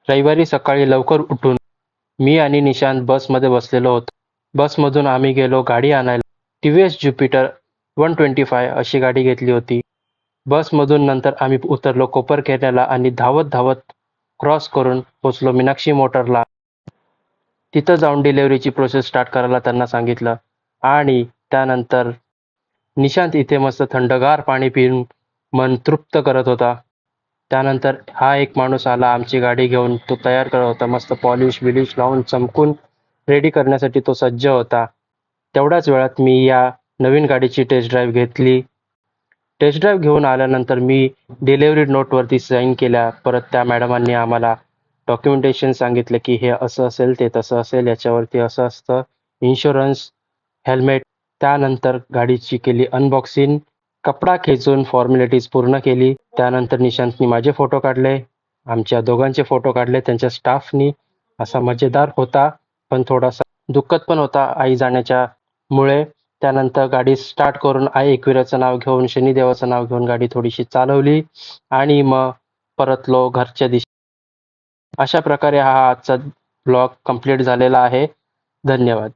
रविवारी सकाळी लवकर उठून मी आणि निशांत बसमध्ये बसलेलो होतो. बसमधून आम्ही गेलो गाडी आणायला. टीव्हीएस ज्युपिटर 125 अशी गाडी घेतली होती. बसमधून नंतर आम्ही उतरलो कोपरखेरण्याला आणि धावत धावत क्रॉस करून पोचलो मीनाक्षी मोटरला. तिथं जाऊन डिलिव्हरीची प्रोसेस स्टार्ट करायला त्यांना सांगितलं आणि त्यानंतर निशांत इथे मस्त थंडगार पाणी पिऊन मन तृप्त करत होता. त्यानंतर हा एक माणूस आला आमची गाडी घेऊन. तो तयार करत होता. मस्त पॉलिश बिलिश लावून चमकून रेडी करण्यासाठी तो सज्ज होता. तेवढ्याच वेळात मी या नवीन गाडीची टेस्ट ड्राईव्ह घेतली. टेस्ट ड्राईव्ह घेऊन आल्यानंतर मी डिलिव्हरी नोटवरती साईन केल्या. परत त्या मॅडमांनी आम्हाला डॉक्युमेंटेशन सांगितलं की हे असं असेल, ते तसं असेल, याच्यावरती असं असतं, इन्शुरन्स, हेल्मेट. त्यानंतर गाडीची केली अनबॉक्सिंग. कपडा खेचून फॉर्मॅलिटीज पूर्ण केली. त्यानंतर निशांतनी माझे फोटो काढले. आमच्या दोघांचे फोटो काढले त्यांच्या स्टाफनी. असा मजेदार होता, पण थोडासा दुःखद पण होता आई जाण्याच्या मुळे. त्यानंतर गाडी स्टार्ट करून आई एकविराचं नाव घेऊन, शनिदेवाचं नाव घेऊन गाडी थोडीशी चालवली आणि मग परतलो घरच्या दिशेने. अशा प्रकारे हा आजचा ब्लॉग कंप्लीट झालेला आहे. धन्यवाद.